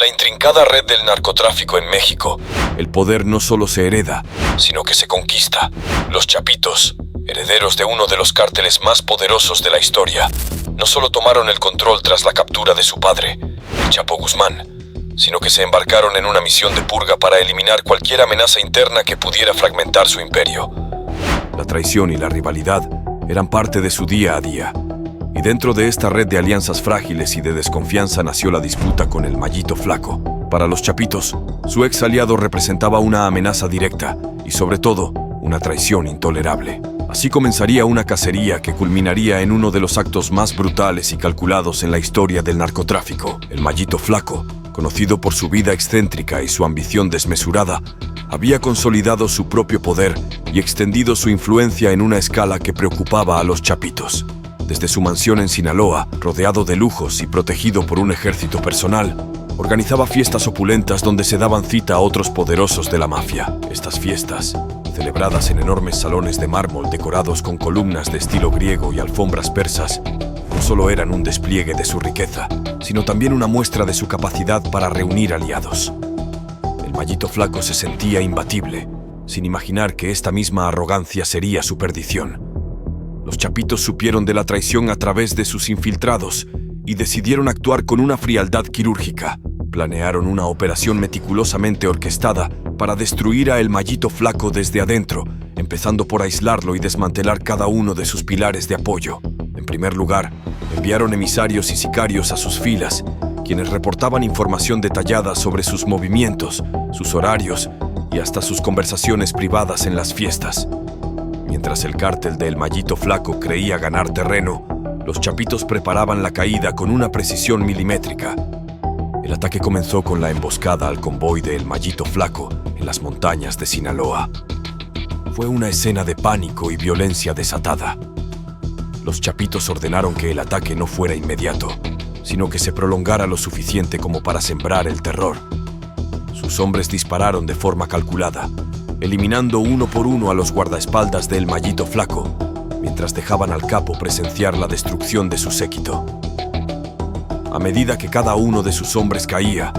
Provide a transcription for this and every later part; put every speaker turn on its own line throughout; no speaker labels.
la intrincada red del narcotráfico en México, el poder no solo se hereda, sino que se conquista. Los Chapitos, herederos de uno de los cárteles más poderosos de la historia, no solo tomaron el control tras la captura de su padre, el Chapo Guzmán, sino que se embarcaron en una misión de purga para eliminar cualquier amenaza interna que pudiera fragmentar su imperio. La traición y la rivalidad eran parte de su día a día, y dentro de esta red de alianzas frágiles y de desconfianza nació la disputa con el Mallito Flaco. Para los Chapitos, su ex aliado representaba una amenaza directa y, sobre todo, una traición intolerable. Así comenzaría una cacería que culminaría en uno de los actos más brutales y calculados en la historia del narcotráfico. El Mallito Flaco, conocido por su vida excéntrica y su ambición desmesurada, había consolidado su propio poder y extendido su influencia en una escala que preocupaba a los Chapitos. Desde su mansión en Sinaloa, rodeado de lujos y protegido por un ejército personal, organizaba fiestas opulentas donde se daban cita a otros poderosos de la mafia. Estas fiestas, celebradas en enormes salones de mármol decorados con columnas de estilo griego y alfombras persas, no solo eran un despliegue de su riqueza, sino también una muestra de su capacidad para reunir aliados. El Mallito Flaco se sentía imbatible, sin imaginar que esta misma arrogancia sería su perdición. Los Chapitos supieron de la traición a través de sus infiltrados y decidieron actuar con una frialdad quirúrgica. Planearon una operación meticulosamente orquestada para destruir a el Mallito Flaco desde adentro, empezando por aislarlo y desmantelar cada uno de sus pilares de apoyo. En primer lugar, enviaron emisarios y sicarios a sus filas, quienes reportaban información detallada sobre sus movimientos, sus horarios y hasta sus conversaciones privadas en las fiestas. Mientras el cártel del Mallito Flaco creía ganar terreno, los Chapitos preparaban la caída con una precisión milimétrica. El ataque comenzó con la emboscada al convoy de El Mallito Flaco en las montañas de Sinaloa. Fue una escena de pánico y violencia desatada. Los Chapitos ordenaron que el ataque no fuera inmediato, sino que se prolongara lo suficiente como para sembrar el terror. Sus hombres dispararon de forma calculada, eliminando uno por uno a los guardaespaldas del Mallito Flaco, mientras dejaban al capo presenciar la destrucción de su séquito. A medida que cada uno de sus hombres caía,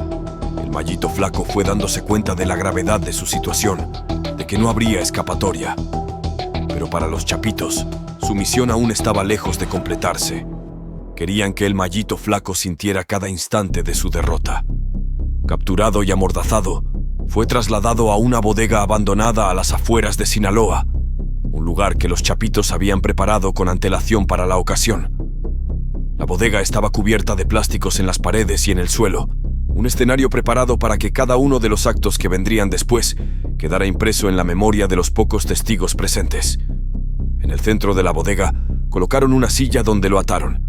el Mallito Flaco fue dándose cuenta de la gravedad de su situación, de que no habría escapatoria. Pero para los Chapitos, su misión aún estaba lejos de completarse. Querían que el Mallito Flaco sintiera cada instante de su derrota. Capturado y amordazado, fue trasladado a una bodega abandonada a las afueras de Sinaloa, un lugar que los Chapitos habían preparado con antelación para la ocasión. La bodega estaba cubierta de plásticos en las paredes y en el suelo, un escenario preparado para que cada uno de los actos que vendrían después quedara impreso en la memoria de los pocos testigos presentes. En el centro de la bodega colocaron una silla donde lo ataron.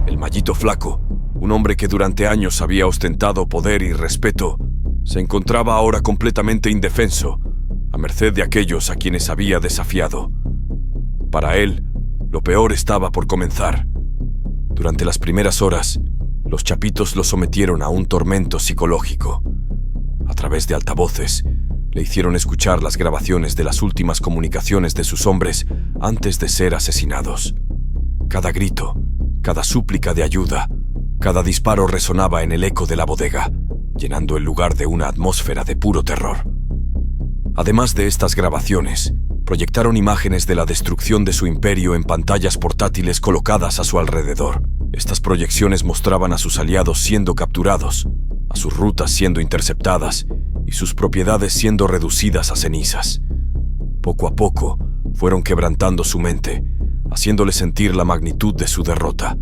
El Mallito Flaco, un hombre que durante años había ostentado poder y respeto, se encontraba ahora completamente indefenso, a merced de aquellos a quienes había desafiado. Para él, lo peor estaba por comenzar. Durante las primeras horas, los Chapitos lo sometieron a un tormento psicológico. A través de altavoces, le hicieron escuchar las grabaciones de las últimas comunicaciones de sus hombres antes de ser asesinados. Cada grito, cada súplica de ayuda, cada disparo resonaba en el eco de la bodega, llenando el lugar de una atmósfera de puro terror. Además de estas grabaciones, proyectaron imágenes de la destrucción de su imperio en pantallas portátiles colocadas a su alrededor. Estas proyecciones mostraban a sus aliados siendo capturados, a sus rutas siendo interceptadas y sus propiedades siendo reducidas a cenizas. Poco a poco, fueron quebrantando su mente, haciéndole sentir la magnitud de su derrota.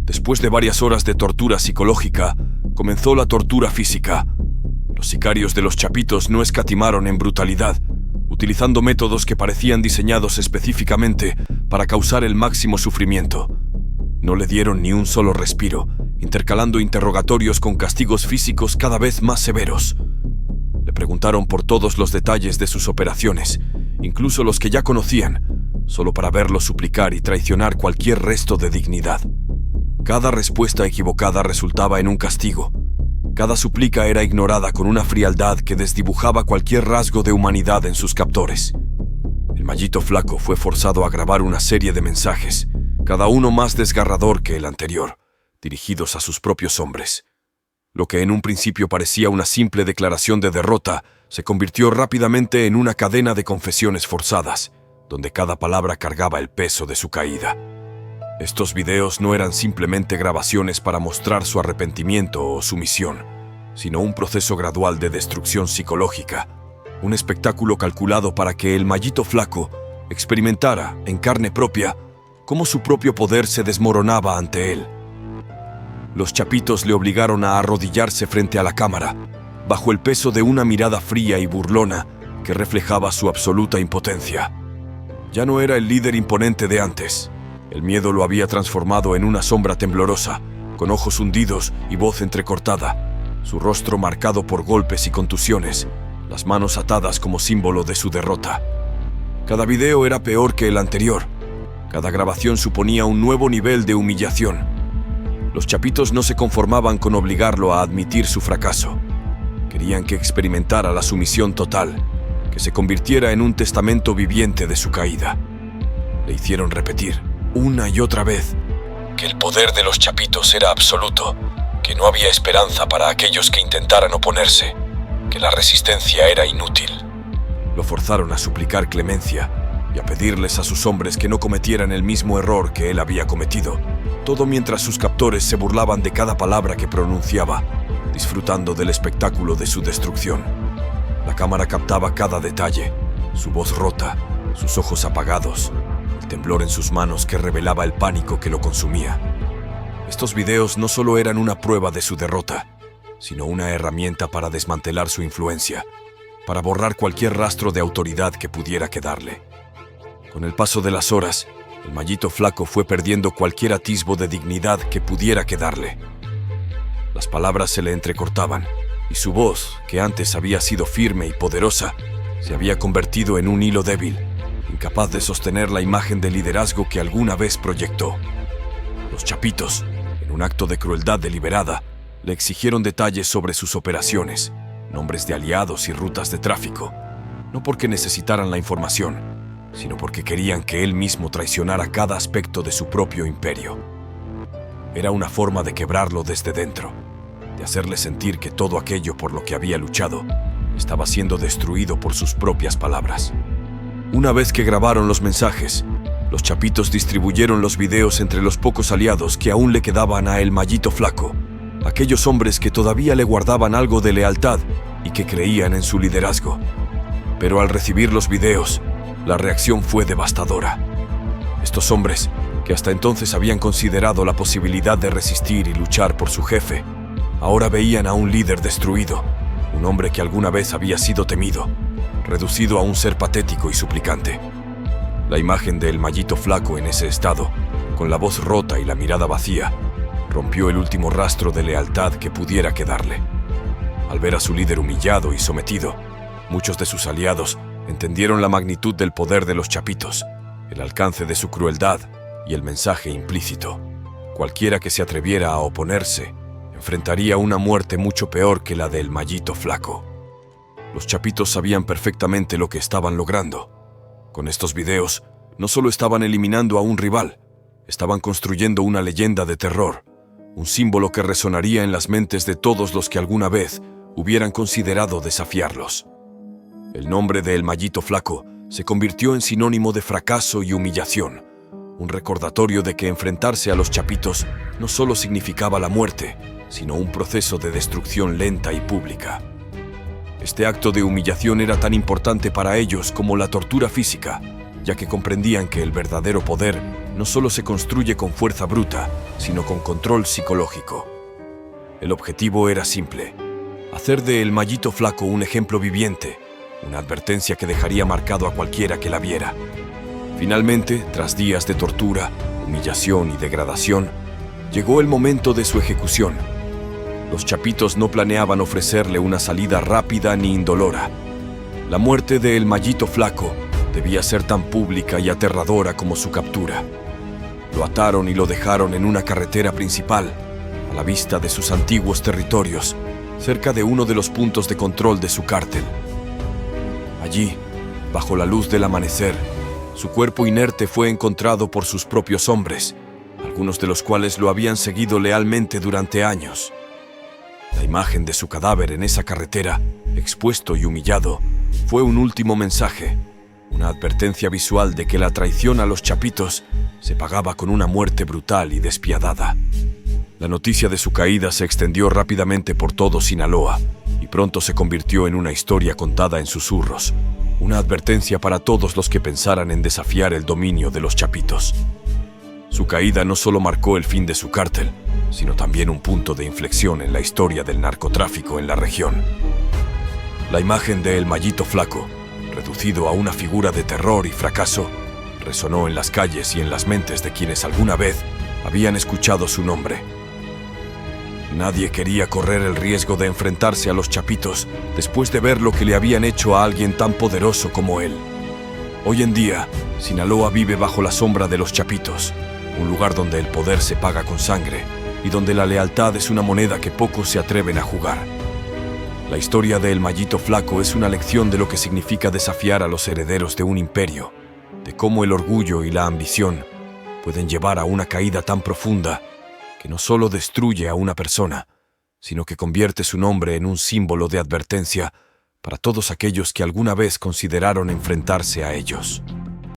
Después de varias horas de tortura psicológica, comenzó la tortura física. Los sicarios de los Chapitos no escatimaron en brutalidad, utilizando métodos que parecían diseñados específicamente para causar el máximo sufrimiento. No le dieron ni un solo respiro, intercalando interrogatorios con castigos físicos cada vez más severos. Le preguntaron por todos los detalles de sus operaciones, incluso los que ya conocían, solo para verlo suplicar y traicionar cualquier resto de dignidad. Cada respuesta equivocada resultaba en un castigo. Cada súplica era ignorada con una frialdad que desdibujaba cualquier rasgo de humanidad en sus captores. El Mallito Flaco fue forzado a grabar una serie de mensajes, cada uno más desgarrador que el anterior, dirigidos a sus propios hombres. Lo que en un principio parecía una simple declaración de derrota, se convirtió rápidamente en una cadena de confesiones forzadas, donde cada palabra cargaba el peso de su caída. Estos videos no eran simplemente grabaciones para mostrar su arrepentimiento o sumisión, sino un proceso gradual de destrucción psicológica, un espectáculo calculado para que el Mallito Flaco experimentara en carne propia cómo su propio poder se desmoronaba ante él. Los chapitos le obligaron a arrodillarse frente a la cámara, bajo el peso de una mirada fría y burlona que reflejaba su absoluta impotencia. Ya no era el líder imponente de antes. El miedo lo había transformado en una sombra temblorosa, con ojos hundidos y voz entrecortada, su rostro marcado por golpes y contusiones, las manos atadas como símbolo de su derrota. Cada video era peor que el anterior. Cada grabación suponía un nuevo nivel de humillación. Los chapitos no se conformaban con obligarlo a admitir su fracaso. Querían que experimentara la sumisión total, que se convirtiera en un testamento viviente de su caída. Le hicieron repetir, una y otra vez, que el poder de los chapitos era absoluto, que no había esperanza para aquellos que intentaran oponerse, que la resistencia era inútil. Lo forzaron a suplicar clemencia y a pedirles a sus hombres que no cometieran el mismo error que él había cometido, todo mientras sus captores se burlaban de cada palabra que pronunciaba, disfrutando del espectáculo de su destrucción. La cámara captaba cada detalle, su voz rota, sus ojos apagados, el temblor en sus manos que revelaba el pánico que lo consumía. Estos videos no solo eran una prueba de su derrota, sino una herramienta para desmantelar su influencia, para borrar cualquier rastro de autoridad que pudiera quedarle. Con el paso de las horas, el Mallito Flaco fue perdiendo cualquier atisbo de dignidad que pudiera quedarle. Las palabras se le entrecortaban, y su voz, que antes había sido firme y poderosa, se había convertido en un hilo débil, incapaz de sostener la imagen de liderazgo que alguna vez proyectó. Los chapitos, en un acto de crueldad deliberada, le exigieron detalles sobre sus operaciones, nombres de aliados y rutas de tráfico, no porque necesitaran la información, sino porque querían que él mismo traicionara cada aspecto de su propio imperio. Era una forma de quebrarlo desde dentro, de hacerle sentir que todo aquello por lo que había luchado estaba siendo destruido por sus propias palabras. Una vez que grabaron los mensajes, los chapitos distribuyeron los videos entre los pocos aliados que aún le quedaban a el Mallito Flaco, aquellos hombres que todavía le guardaban algo de lealtad y que creían en su liderazgo. Pero al recibir los videos, la reacción fue devastadora. Estos hombres, que hasta entonces habían considerado la posibilidad de resistir y luchar por su jefe, ahora veían a un líder destruido, un hombre que alguna vez había sido temido, reducido a un ser patético y suplicante. La imagen del Mallito Flaco en ese estado, con la voz rota y la mirada vacía, rompió el último rastro de lealtad que pudiera quedarle. Al ver a su líder humillado y sometido, muchos de sus aliados entendieron la magnitud del poder de los chapitos, el alcance de su crueldad y el mensaje implícito. Cualquiera que se atreviera a oponerse enfrentaría una muerte mucho peor que la del Mallito Flaco. Los chapitos sabían perfectamente lo que estaban logrando. Con estos videos, no solo estaban eliminando a un rival, estaban construyendo una leyenda de terror, un símbolo que resonaría en las mentes de todos los que alguna vez hubieran considerado desafiarlos. El nombre de El Mallito Flaco se convirtió en sinónimo de fracaso y humillación, un recordatorio de que enfrentarse a los chapitos no solo significaba la muerte, sino un proceso de destrucción lenta y pública. Este acto de humillación era tan importante para ellos como la tortura física, ya que comprendían que el verdadero poder no solo se construye con fuerza bruta, sino con control psicológico. El objetivo era simple: hacer de El Mallito Flaco un ejemplo viviente, una advertencia que dejaría marcado a cualquiera que la viera. Finalmente, tras días de tortura, humillación y degradación, llegó el momento de su ejecución. Los chapitos no planeaban ofrecerle una salida rápida ni indolora. La muerte de El Mallito Flaco debía ser tan pública y aterradora como su captura. Lo ataron y lo dejaron en una carretera principal, a la vista de sus antiguos territorios, cerca de uno de los puntos de control de su cártel. Allí, bajo la luz del amanecer, su cuerpo inerte fue encontrado por sus propios hombres, algunos de los cuales lo habían seguido lealmente durante años. La imagen de su cadáver en esa carretera, expuesto y humillado, fue un último mensaje, una advertencia visual de que la traición a los chapitos se pagaba con una muerte brutal y despiadada. La noticia de su caída se extendió rápidamente por todo Sinaloa y pronto se convirtió en una historia contada en susurros, una advertencia para todos los que pensaran en desafiar el dominio de los chapitos. Su caída no solo marcó el fin de su cártel, sino también un punto de inflexión en la historia del narcotráfico en la región. La imagen de El Mayito Flaco, reducido a una figura de terror y fracaso, resonó en las calles y en las mentes de quienes alguna vez habían escuchado su nombre. Nadie quería correr el riesgo de enfrentarse a los chapitos después de ver lo que le habían hecho a alguien tan poderoso como él. Hoy en día, Sinaloa vive bajo la sombra de los chapitos, un lugar donde el poder se paga con sangre y donde la lealtad es una moneda que pocos se atreven a jugar. La historia de El Mayito Flaco es una lección de lo que significa desafiar a los herederos de un imperio, de cómo el orgullo y la ambición pueden llevar a una caída tan profunda que no solo destruye a una persona, sino que convierte su nombre en un símbolo de advertencia para todos aquellos que alguna vez consideraron enfrentarse a ellos.